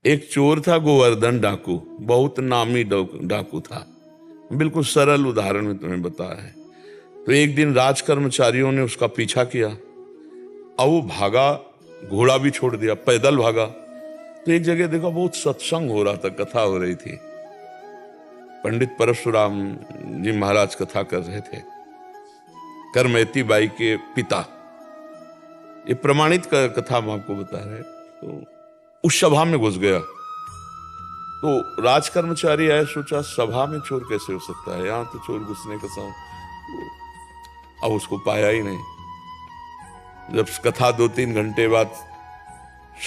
एक चोर था गोवर्धन डाकू, बहुत नामी डाकू था। बिल्कुल सरल उदाहरण में तुम्हें बताया है। तो एक दिन राज कर्मचारियों ने उसका पीछा किया और वो भागा, घोड़ा भी छोड़ दिया, पैदल भागा। तो एक जगह देखा बहुत सत्संग हो रहा था, कथा हो रही थी। पंडित परशुराम जी महाराज कथा कर रहे थे, करमैती बाई के पिता। ये प्रमाणित कथा हम आपको बता रहे हैं। तो उस सभा में घुस गया। तो राज कर्मचारी आए, सोचा सभा में चोर कैसे हो सकता है, यहां तो चोर घुसने का अब उसको पाया ही नहीं। जब कथा 2-3 घंटे बाद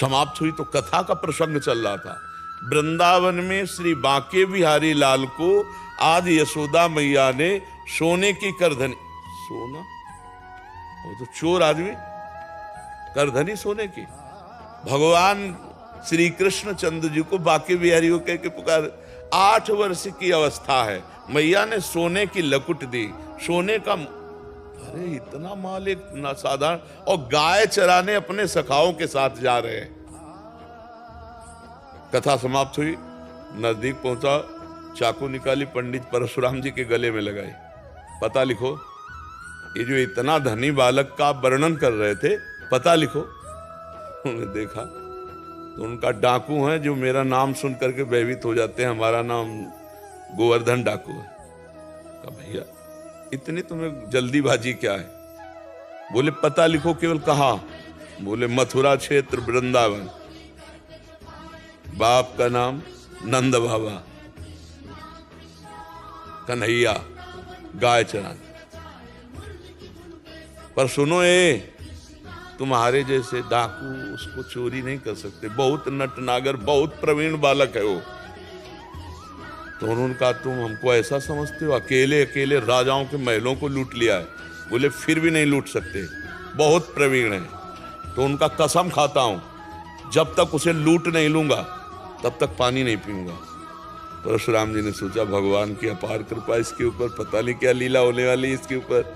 समाप्त हुई तो कथा का प्रसंग चल रहा था। वृंदावन में श्री बांके बिहारी लाल को आज यशोदा मैया ने सोने की करधनी, सोना, वो तो चोर आदमी, करधनी सोने की। भगवान श्री कृष्ण चंद्र जी को बांके बिहारी को कह के पुकार। 8 वर्ष की अवस्था है, मैया ने सोने की लकुट दी, सोने का। अरे इतना माल एक साधारण, और गाय चराने अपने सखाओं के साथ जा रहे हैं। कथा समाप्त हुई, नजदीक पहुंचा, चाकू निकाली, पंडित परशुराम जी के गले में लगाई। पता लिखो, ये जो इतना धनी बालक का वर्णन कर रहे थे, पता लिखो। उन्होंने देखा तो उनका डाकू है जो मेरा नाम सुन करके भयभीत हो जाते हैं, हमारा नाम गोवर्धन डाकू है। कहा भैया इतनी तुम्हें जल्दीबाजी क्या है? बोले पता लिखो। केवल कहा? बोले मथुरा क्षेत्र वृंदावन, बाप का नाम नंद बाबा, कन्हैया, गाय चराने। पर सुनो, ये तुम्हारे जैसे डाकू उसको चोरी नहीं कर सकते, बहुत नटनागर, बहुत प्रवीण बालक है वो। तो उन्होंने कहा तुम हमको ऐसा समझते हो, अकेले अकेले राजाओं के महलों को लूट लिया है? बोले फिर भी नहीं लूट सकते, बहुत प्रवीण है। तो उनका कसम खाता हूं, जब तक उसे लूट नहीं लूंगा तब तक पानी नहीं पीऊंगा। परशुराम जी ने सोचा भगवान की अपार कृपा इसके ऊपर, पता नहीं क्या लीला होने वाली इसके ऊपर।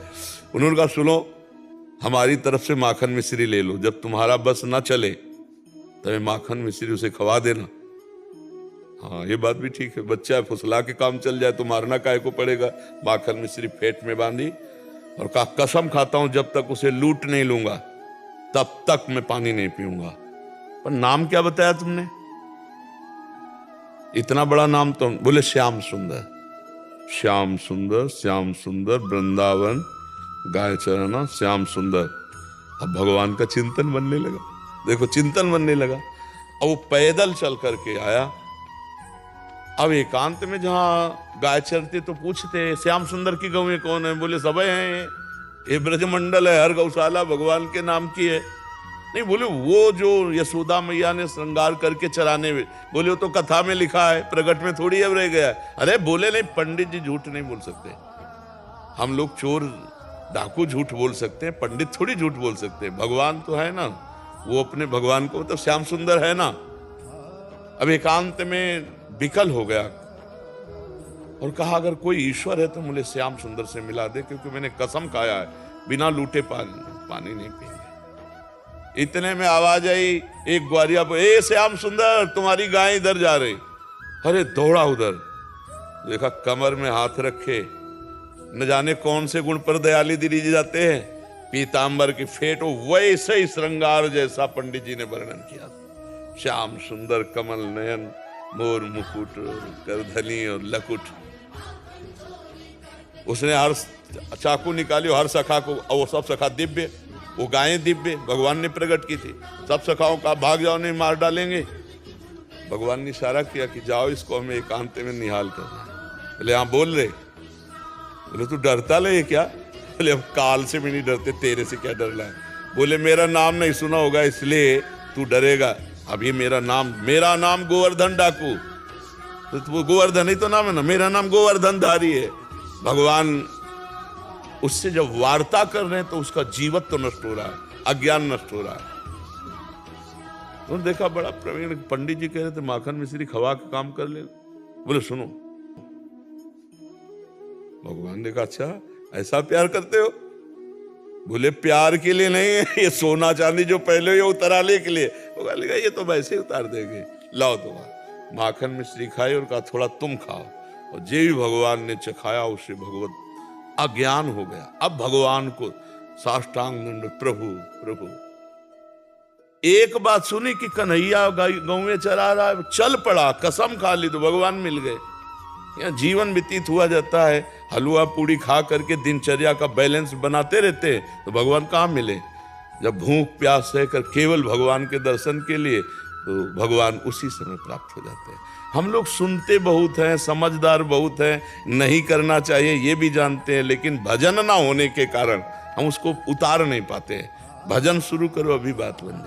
उन्होंने कहा सुनो, हमारी तरफ से माखन मिश्री ले लो, जब तुम्हारा बस ना चले तब माखन मिश्री उसे खवा देना। हाँ ये बात भी ठीक है, बच्चा है, फुसला के काम चल जाए तो मारना काहे को पड़ेगा। माखन मिश्री पेट में बांधी और कहा कसम खाता हूं जब तक उसे लूट नहीं लूंगा तब तक मैं पानी नहीं पीऊंगा। पर नाम क्या बताया तुमने? इतना बड़ा नाम तो? बोले श्याम सुंदर। श्याम सुंदर, श्याम सुंदर, वृंदावन, गाय चराना, श्याम सुंदर। अब भगवान का चिंतन बनने लगा। देखो चिंतन बनने लगा। अब वो पैदल चल करके आया। अब एकांत में जहां गाय चरते तो पूछते श्याम सुंदर की गौएं कौन है? बोले सबे हैं, ये ब्रजमंडल है, हर गौशाला भगवान के नाम की है। नहीं, बोले वो जो यशोदा मैया ने श्रृंगार करके चराने में, बोले वो तो कथा में लिखा है, प्रकट में थोड़ी अब रह गया। अरे बोले नहीं, पंडित जी झूठ नहीं बोल सकते। हम लोग चोर डाकू झूठ बोल सकते हैं, पंडित थोड़ी झूठ बोल सकते हैं। भगवान तो है ना, वो अपने भगवान को मतलब श्याम सुंदर है ना। अब एकांत में विकल हो गया और कहा अगर कोई ईश्वर है तो मुझे श्याम सुंदर से मिला दे, क्योंकि मैंने कसम खाया है बिना लूटे पानी नहीं पिएंगे। इतने में आवाज आई एक ग्वारिया पर, ए श्याम सुंदर तुम्हारी गाय इधर जा रही। अरे दौड़ा उधर, देखा कमर में हाथ रखे, न जाने कौन से गुण पर दयाली दिली जाते हैं, पीतांबर की फेट, वैसे ही श्रृंगार जैसा पंडित जी ने वर्णन किया। श्याम सुंदर, कमल नयन, मोर मुकुट, करधनी और लकुट। उसने हर चाकू निकाली, हर सखा को, और वो सब सखा दिव्य, वो गायें दिव्य भगवान ने प्रकट की थी। सब सखाओं का भाग जाओ नहीं मार डालेंगे। भगवान ने इशारा किया कि जाओ इसको हमें एकांत में निहाल करना। बोले हाँ बोल रहे। बोले तू डरता ले क्या? बोले अब काल से भी नहीं डरते, तेरे से क्या डरना है? बोले मेरा नाम नहीं सुना होगा इसलिए तू डरेगा। अभी मेरा नाम गोवर्धन डाकू, तो गोवर्धन ही तो नाम है ना, मेरा नाम गोवर्धन धारी है। भगवान उससे जब वार्ता कर रहे हैं तो उसका जीवत्व तो नष्ट हो रहा है, अज्ञान नष्ट हो रहा है। तो देखा बड़ा प्रवीण पंडित जी कह रहे थे माखन मिश्री खवा के काम कर ले। बोले सुनो, भगवान ने कहा अच्छा ऐसा प्यार करते हो? बोले प्यार के लिए नहीं है, ये सोना चांदी जो पहले ये उतराले के लिए। वो कहा ये तो वैसे ही उतार देंगे। लाओ दोबारा। माखन में श्री खाए और कहा थोड़ा तुम खाओ, और जे भी भगवान ने चखाया उसे भगवत अज्ञान हो गया। अब भगवान को साष्टांग दंड, प्रभु प्रभु। एक बात सुनी कि कन्हैया गाँव में चरा रहा है, चल पड़ा, कसम खा ली तो भगवान मिल गए। यहाँ जीवन व्यतीत हुआ जाता है, हलवा पूड़ी खा करके दिनचर्या का बैलेंस बनाते रहते हैं, तो भगवान कहाँ मिले। जब भूख प्यास सहकर केवल भगवान के दर्शन के लिए, तो भगवान उसी समय प्राप्त हो जाते हैं। हम लोग सुनते बहुत हैं, समझदार बहुत हैं, नहीं करना चाहिए ये भी जानते हैं, लेकिन भजन ना होने के कारण हम उसको उतार नहीं पाते हैं। भजन शुरू करो, अभी बात बन जाए।